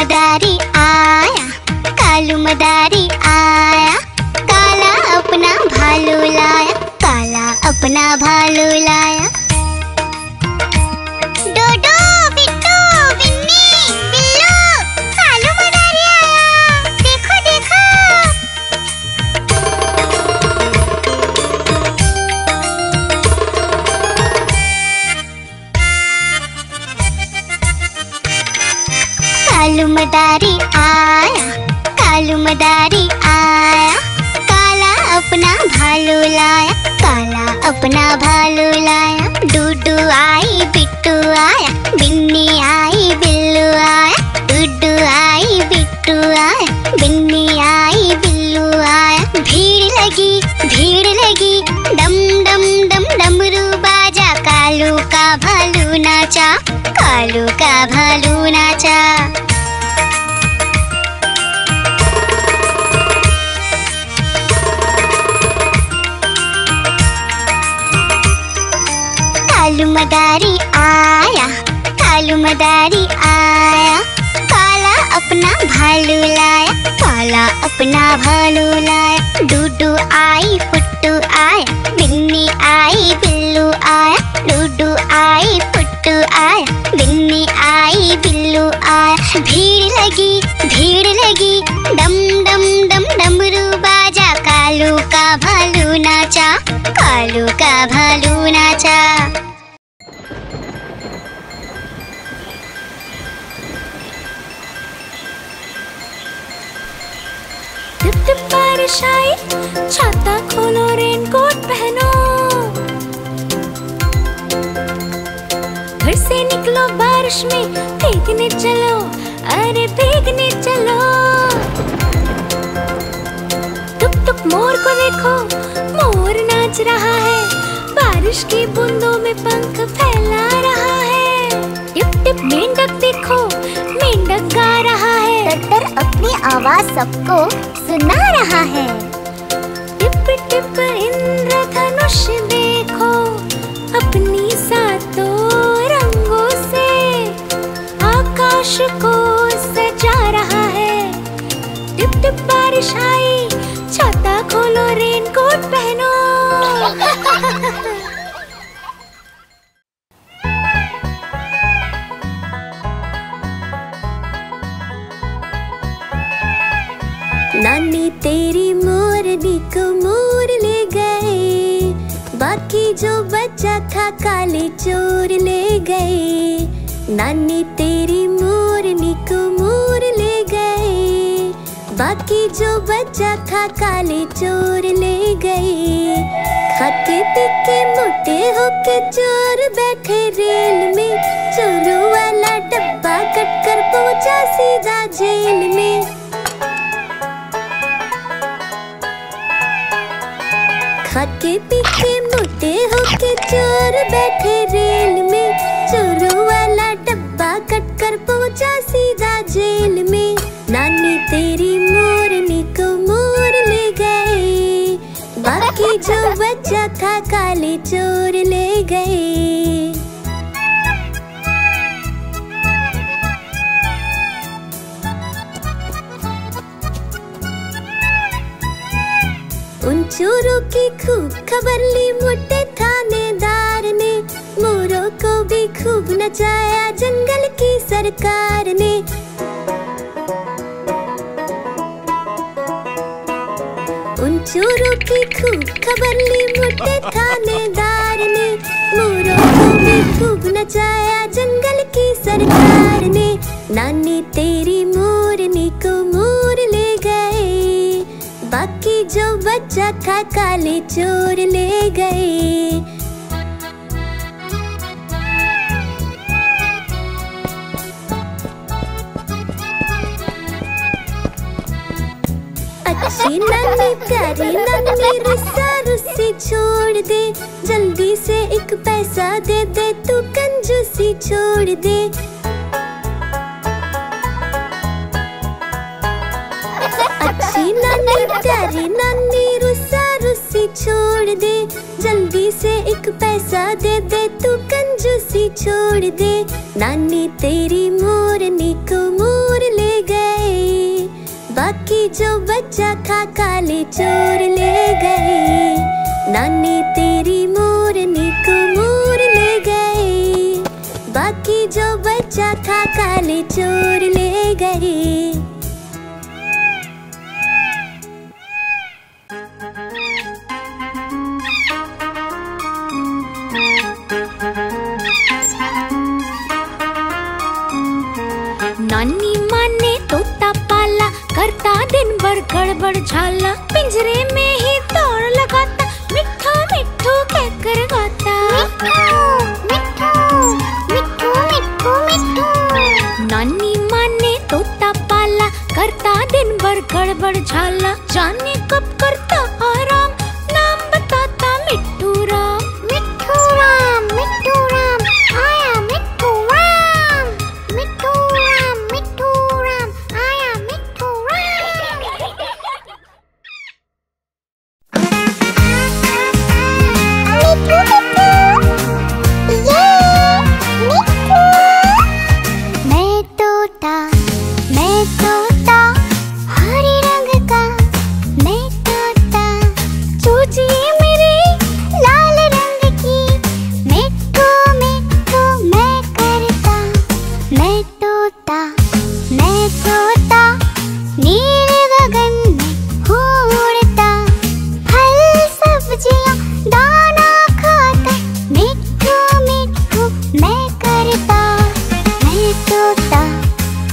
मदारी आया, कालू मदारी आया, काला अपना भालू लाया, काला अपना भालू लाया। डोडो, बिट्टू, बिन्नी, बिल्लू, कालू मदारी आया, देखो देखो। कालू मदारी आया, कालू मदारी आया, काला अपना भालू लाया, काला अपना भालू लाया। डूडू आई, बिट्टू आया, बिन्नी आई, बिल्लू आया, डूडू आई, बिट्टू आया, बिन्नी आई, बिल्लू आया। भीड़ लगी, डम डम डम डमरू बाजा, कालू का भालू नाचा, कालू का भालू नाचा। कालू मदारी आया, कालू मदारी आया, काला अपना भालू लाया, काला अपना भालू लाया। डूडू आई, पुट्टू आया, बिन्नी आई, बिल्लू आया, डूडू आई, पुट्टू आया, बिन्नी आई, बिल्लू आया। भीड़ लगी, डम डम डम डमरू बाजा, कालू का भालू नाचा, कालू का भालू नाचा। टिप टिप बारिश आई, छाता खोलो, रेनकोट पहनो, घर से निकलो बारिश में, भीगने चलो, अरे भीगने चलो। टुक टुक मोर को देखो, मोर नाच रहा है, बारिश की बूंदों में पंख फैला रहा है। टिप टिप मेंढक देखो, मेंढक गा रहा है, टट्टर अपनी आवाज सबको सुना रहा है। टिप टिप इंद्रधनुष देखो, अपनी सातों रंगों से आकाश को सजा रहा है। टिप टिप बारिश आई, छाता खोलो, रेनकोट पहनो। नानी तेरी मोरनी को मोर ले गए, बाकी जो बचा था काले चोर ले गए। नानी तेरी मोरनी को मोर ले गए, बाकी जो बचा था काले चोर ले गए। खाते पीके मोटे होके चोर बैठे रेल में, चोरों वाला डब्बा कट कर पहुंचा सीधा जेल में। खाके पीके मोटे होके चोर बैठे रेल में, चोरों वाला डब्बा कट कर पहुंचा सीधा जेल में। नानी तेरी मोरनी को मोर ले गए, बाकी जो बचा था काले चोर ले गए। उन चोरों की खूब खबर ली मोटे थानेदार ने, मोरों को भी खूब नचाया जंगल की सरकार ने। उन चोरों की खूब खबर ली मोटे थानेदार ने, मोरों को भी खूब नचाया जंगल की सरकार ने। नानी तेरी मोरनी को मोर ले गए, बाकी जो बचा था काले चोर ले गए। अच्छी नानी प्यारी नानी रुस्सा रुस्सी छोड़ दे, जल्दी से एक पैसा दे दे, तू कंजूसी छोड़ दे। अच्छी नानी प्यारी नानी रुस्सा रुस्सी छोड़ दे, जल्दी से एक पैसा दे दे, तू कंजूसी छोड़ दे। नानी तेरी मोरनी को मोर ले बाकी जो बचा था काले चोर ले गए। नानी तेरी मोरनी को मोर ले गए, बाकी जो बचा था काले चोर ले गए। नानी माँ ने तोता पाला, करता दिन भर गड़बड़ झाला। पिंजरे में ही दौड़ लगाता, मिट्ठू मिट्ठू कहकर गाता। मिट्ठू मिट्ठू मिट्ठू मिट्ठू। नानी माँ ने तोता पाला, करता दिन भर गड़बड़ झाला। जाने कब करता आराम, नाम बताता मिट्ठू राम। मिट्ठू राम आया मिट्ठू राम। मिट्ठू राम आया मिट्ठू राम। मैं तोता हरे रंग का, मैं तोता चूचिए मेरे लाल रंग की। मिट्ठू मिट्ठू मैं करता, मैं तोता नीले गगन में उड़ता। फल सब्जियां दाना खाता, मिट्ठू मिट्ठू मैं करता।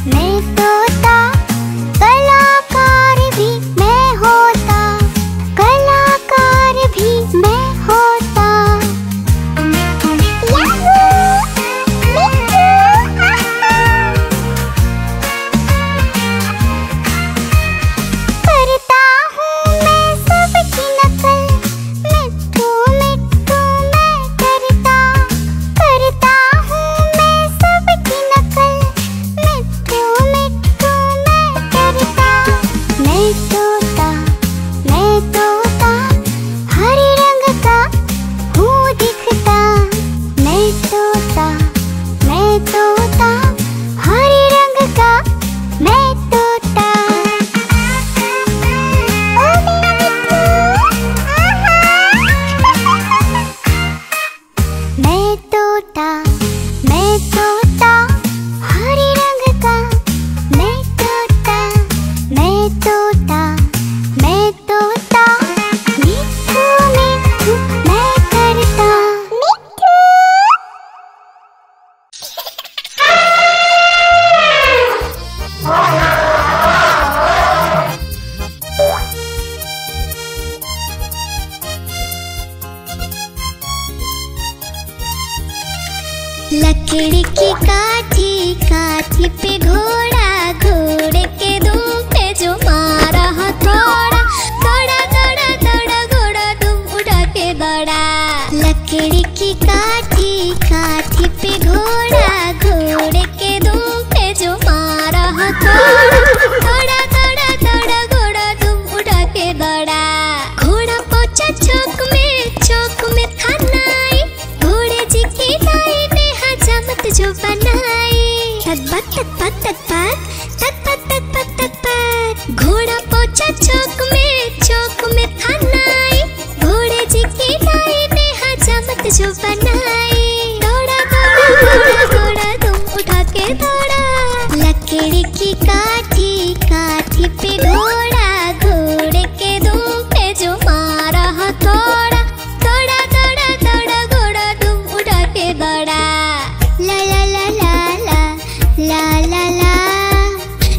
मैं तोता कलाकार भी मैं होता, कलाकार भी मैं होता। करता हूँ मैं सबकी नकल, मिट्ठू मिट्ठू मैं करता हूँ मैं सबकी नकल। मिट्ठू मिट्ठू मैं करता। मैं तोता हरे रंग का हूँ दिखता। मैं तोता हरे रंग का मैं तोता। ओ मेरा मिट्ठू। मैं तोता हरे रंग का मैं तोता। मिट्ठू मिट्ठू मैं करता। लकड़ी की काठी पे घोड़ा, घोड़े के दुम पे जो मारा हथौड़ा। दौड़ा घोड़ा दुम उड़ा के दौड़ा। लकड़ी की काठी पे घोड़ा, घोड़े के दुम पे जो मारा हथौड़ा। दौड़ा घोड़ा दुम उड़ा के दौड़ा। घोड़ा पहुंचा चौक में था नाई, घोड़े जी की नाई ने हजामत जो बनाई। तत पत घोड़ा पहुंचा चौक में था नाई, घोड़े जी की नाई ने हजामत जो बनाई। दौड़ा तुम उठा के दौड़ा। लकड़ी की काठी पे घोड़ा, घोड़े के दुम पे जो मारा हथौड़ा। दौड़ा घोड़ा तुम उठा के दौड़ा। ला ला ला ला ला ला ला ला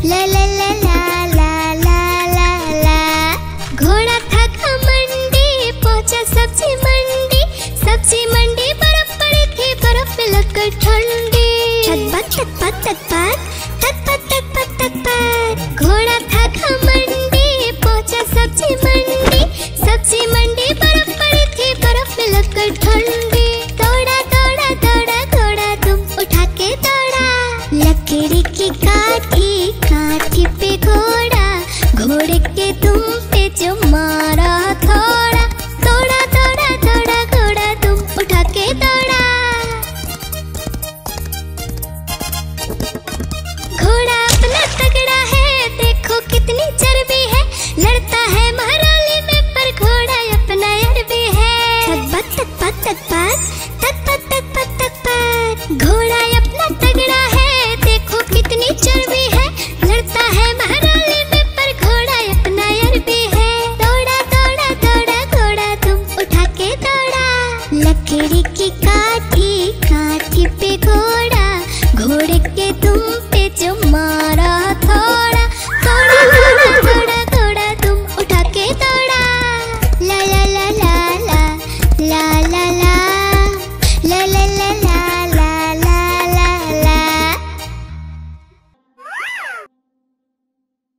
ला ला ला ला ला ला ला। घोड़ा था घमंडी, पहुंचा सब्जी मंडी। बर्फ पड़ी थी, बर्फ में लगकर ठंडी। तत पत घोड़ा था घमंडी,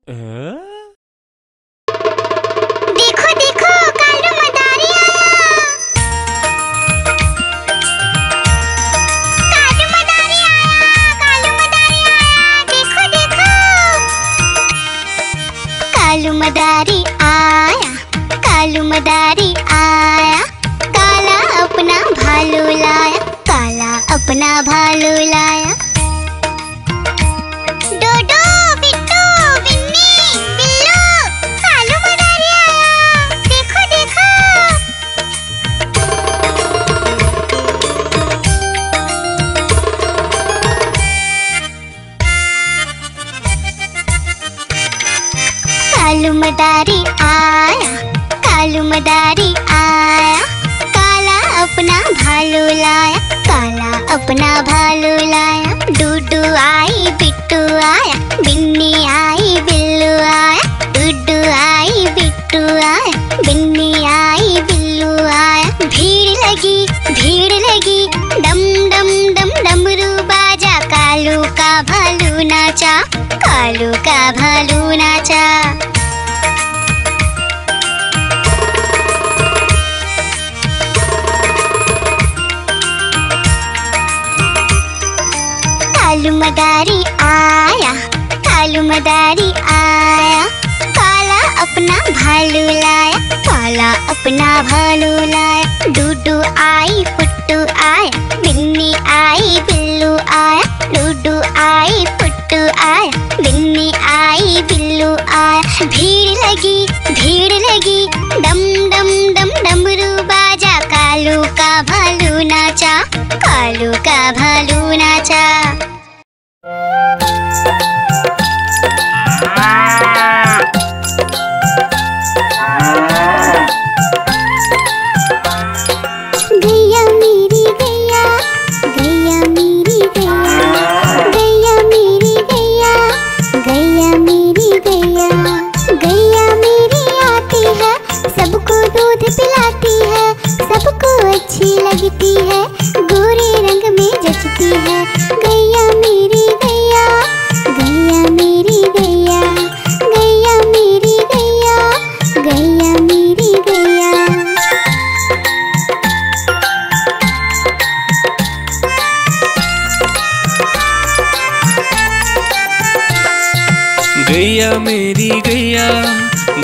देखो देखो कालू मदारी आया। कालू मदारी आया, कालू मदारी आया, देखो देखो। कालू मदारी आया, कालू मदारी आया, काला अपना भालू लाया, काला अपना भालू लाया। डोडो बिट्टू बिन्नी बिल्लू, कालू मदारी आया, देखो देखो। कालू मदारी आया, कालू मदारी आया, काला अपना भालू लाया, काला अपना भालू लाया। डूडू आई बिट्टू आया, बिन्नी आई बिल्लू आया, डूडू आई बिट्टू आया, बिन्नी आई बिल्लू आया। भीड़ लगी डम डम डम डमरू बाजा, कालू का भालू नाचा, कालू का भालू नाचा। कालू मदारी आया, कालू मदारी आया, काला अपना भालू लाया, काला अपना भालू लाया। डूडू आई पुट्टू आया, बिन्नी आई बिल्लू आया, डूडू आई पुट्टू आया, बिन्नी आई बिल्लू आया। भीड़ लगी डम डम डम डमरू बाजा, कालू का भालू नाचा, कालू का भालू नाचा। गैया मेरी गैया, गैया मेरी गैया, गैया मेरी गैया, गैया मेरी गैया, गैया मेरी आती है, सबको दूध पिलाती है, सबको अच्छी लगती है, गोरे रंग में जचती है। गैया मेरी गैया, गैया मेरी गैया, गैया मेरी गैया, गैया मेरी गैया। गैया मेरी गैया,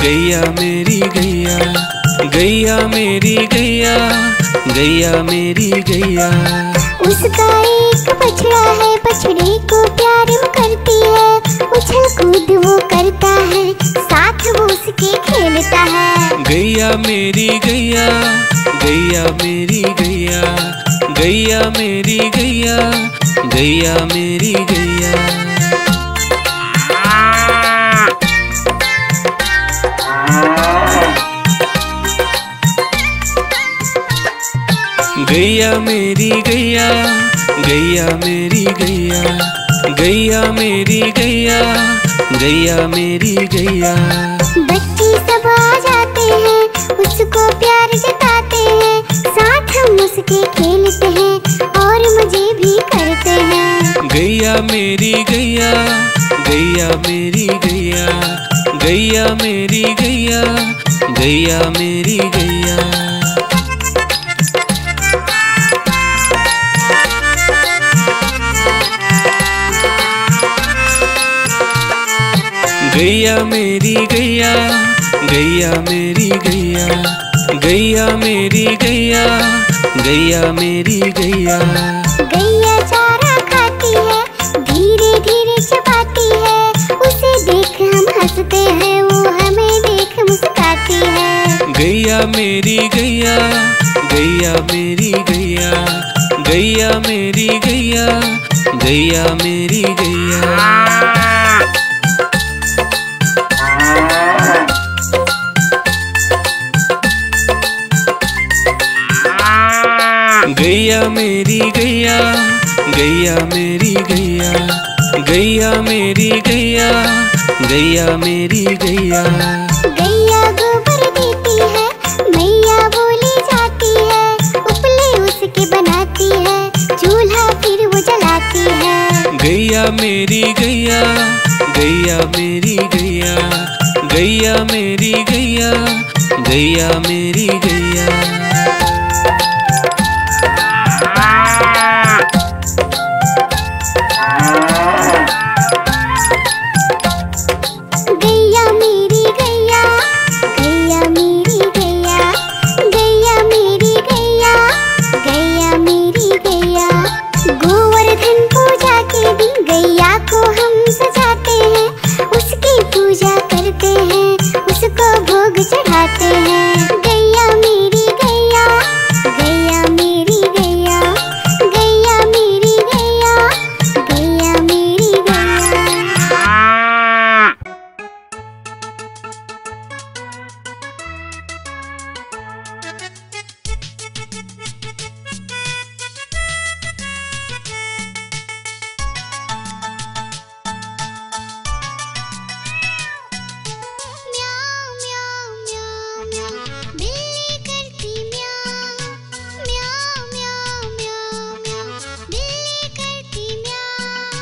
गैया मेरी गैया, गैया मेरी गैया, गैया मेरी गैया। उसका एक बछड़ा है, बछड़े को प्यार वो करती है, उछल कूद वो करता है, साथ वो उसके खेलता है। गैया मेरी गैया, गैया मेरी गैया, गैया मेरी गैया, गैया मेरी गैया। गैया मेरी गैया, गैया मेरी गैया, गैया मेरी गैया, गैया मेरी गैया। बच्चे सब आ जाते हैं, उसको प्यार जताते हैं, साथ हम उसके खेलते हैं और मजे भी करते हैं। गैया मेरी गैया, गैया मेरी गैया, गैया मेरी गैया, गैया मेरी गैया। गैया मेरी गैया, गैया मेरी गैया, गैया मेरी गैया, गैया मेरी गैया। गैया चारा खाती है, धीरे धीरे चबाती है, उसे देख हम हंसते हैं, वो हमें देख मुस्कुराती है। गैया मेरी गैया, गैया मेरी गैया, गैया मेरी गैया, गैया मेरी गैया। गैया मेरी गैया, गैया मेरी गैया, गैया मेरी गैया, गैया मेरी गैया। गैया गोबर देती है, मैया बोली जाती है, उपले उसके बनाती है, चूल्हा फिर वो जलाती है। गैया मेरी गैया, गैया मेरी गैया, गैया मेरी गैया, गैया मेरी गैया। गैया मेरी गैया, गैया मेरी गैया, गैया मेरी गैया, गैया मेरी गैया। गोवर्धन पूजा के दिन गैया को हम सजाते हैं, उसकी पूजा करते हैं, उसको भोग चढ़ाते हैं। गैया मेरी गैया, गैया मेरी गैया, गैया मेरी गैया, गैया मेरी गैया। बिल्ली करती म्याऊं, म्याऊं म्याऊं म्याऊं म्याऊं, बिल्ली करती म्याऊं।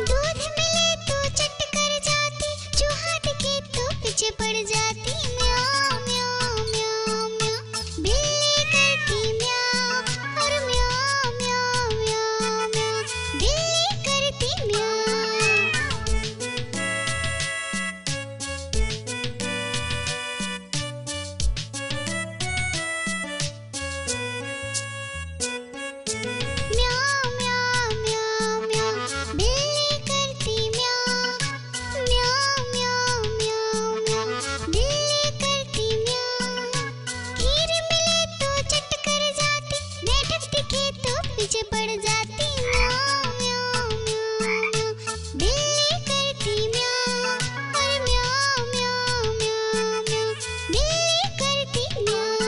दूध मिले तो चट कर जाती, चूहा दिखे तो पीछे पड़ जाती। म्याऊं म्याऊं म्याऊं म्याऊं, बिल्ली करती म्याऊं और म्याऊं म्याऊं म्याऊं म्याऊं, बिल्ली करती म्याऊं। म्याऊं म्याऊं म्याऊं म्याऊं, बिल्ली करती म्याऊं, म्याऊं म्याऊं म्याऊं म्याऊं, बिल्ली करती म्याऊं। खीर मिले तो चट कर जाती, मेढक दिखे तो पीछे पड़ जाती। म्याऊं म्याऊं म्याऊं म्याऊं, बिल्ली करती म्याऊं और म्याऊं म्याऊं म्याऊं म्याऊं, बिल्ली करती म्याऊं।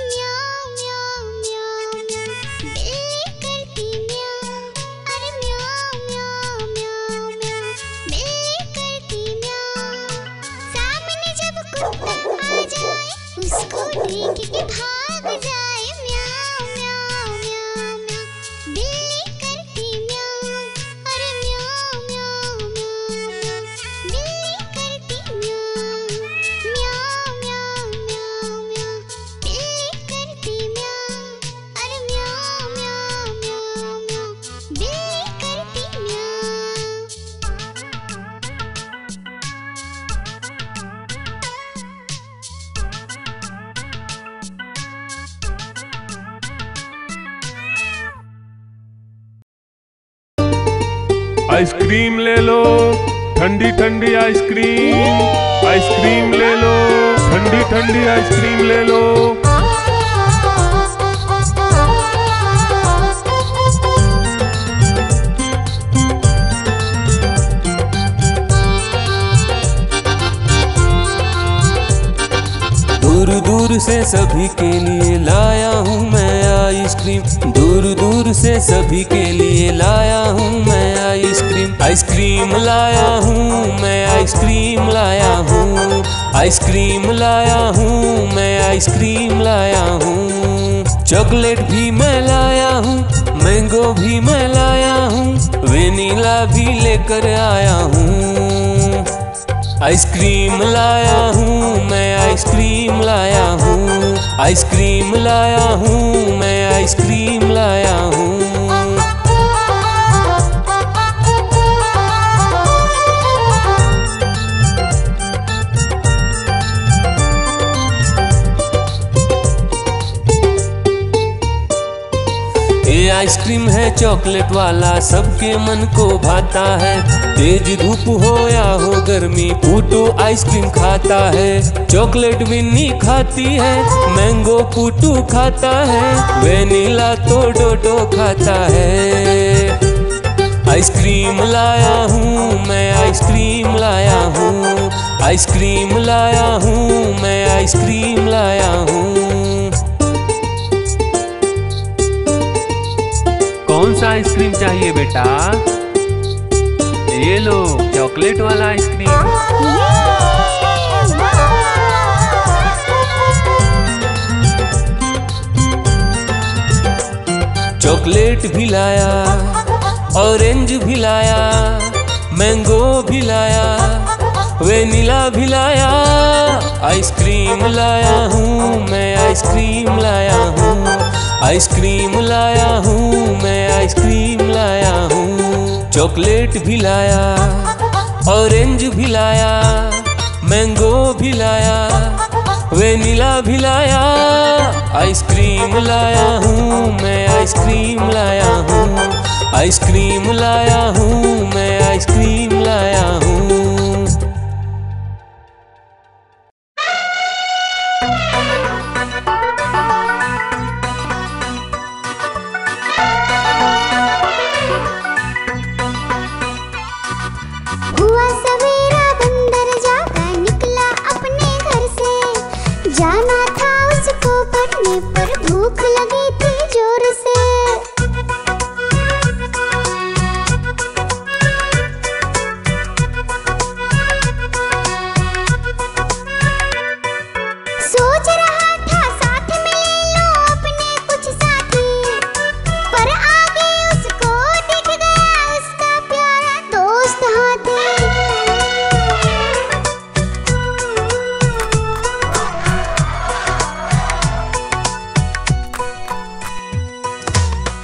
म्याऊं म्याऊं म्याऊं म्याऊं, बिल्ली करती म्याऊं, अरे म्याऊं म्याऊं म्याऊं म्याऊं, बिल्ली करती म्याऊं। सामने जब कुत्ता आ जाए, उसको देख के भाग जाए। म्याऊं म्याऊं म्याऊं म्याऊं, बिल्ली करती म्याऊं, अरे म्याऊं म्याऊं म्याऊं म्याऊं, बिल्ली करती म्याऊं। म्याऊं म्याऊं म्याऊं म्याऊं, बिल्ली करती म्याऊं, अरे म्याऊं म्याऊं म्याऊं म्याऊं, बिल्ली करती म्याऊं। आइसक्रीम ले लो, ठंडी ठंडी आइसक्रीम। आइसक्रीम ले लो, ठंडी ठंडी आइसक्रीम ले लो। दूर दूर से सभी के लिए लाया हूँ मैं आइसक्रीम, दूर दूर से सभी के लिए लाया हूँ मैं आइसक्रीम। आइसक्रीम लाया हूँ मैं, आइसक्रीम लाया हूँ, आइसक्रीम लाया हूँ मैं, आइसक्रीम लाया हूँ। चॉकलेट भी मैं लाया हूँ, मैंगो भी मैं लाया हूँ, वेनिला भी लेकर आया हूँ। आइसक्रीम लाया हूँ मैं, आइसक्रीम लाया हूँ, आइसक्रीम लाया हूँ मैं, आइसक्रीम लाया हूँ। ये आइसक्रीम है चॉकलेट वाला, सबके मन को भाता है। तेज धूप हो या हो गर्मी, पूटू आइसक्रीम खाता है। चॉकलेट विन्नी खाती है, मैंगो पूटू खाता है, वेनिला तो डोडो खाता है। आइसक्रीम लाया हूँ मैं, आइसक्रीम लाया हूँ, आइसक्रीम लाया हूँ मैं, आइसक्रीम लाया हूँ। कौन सा आइसक्रीम चाहिए बेटा? ये लो चॉकलेट वाला आइसक्रीम। चॉकलेट भी लाया, ऑरेंज भी लाया, मैंगो भी लाया, वेनिला भी लाया, आइसक्रीम लाया हूँ मैं, आइसक्रीम लाया हूँ, आइसक्रीम लाया हूँ मैं, आइसक्रीम लाया हूँ। चॉकलेट भी लाया, ऑरेंज भी लाया, मैंगो भी लाया, वेनिला भी लाया, आइसक्रीम लाया हूँ मैं, आइसक्रीम लाया हूँ, आइसक्रीम लाया हूँ मैं, आइसक्रीम लाया हूँ। हुआ सवेरा बंदर जागा निकला अपने घर से, जाना था उसको पढ़ने पर भूख लगी थी जोर से। सोच रहा था साथ में ले लो अपने कुछ साथी, पर आगे उसको दिख गया उसका प्यारा दोस्त हाथी।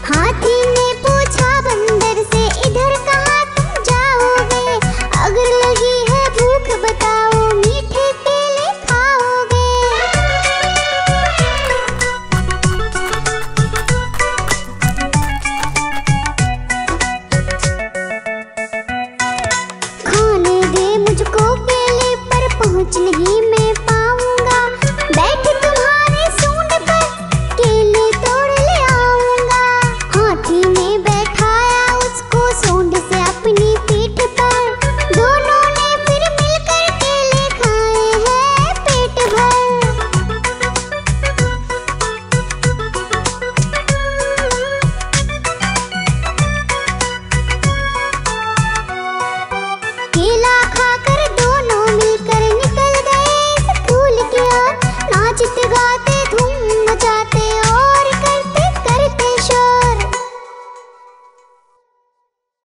हाथी ने पूछा बंदर से इधर कहाँ तुम जाओगे, अगर लगी है भूख बताओ मीठे केले खाओगे। खाने दे मुझको केले पर पहुँच नहीं मैं पाऊंगा, बैठ तुम्हारे सूंड पर केले तोड़ ले आऊंगा। हाथी ने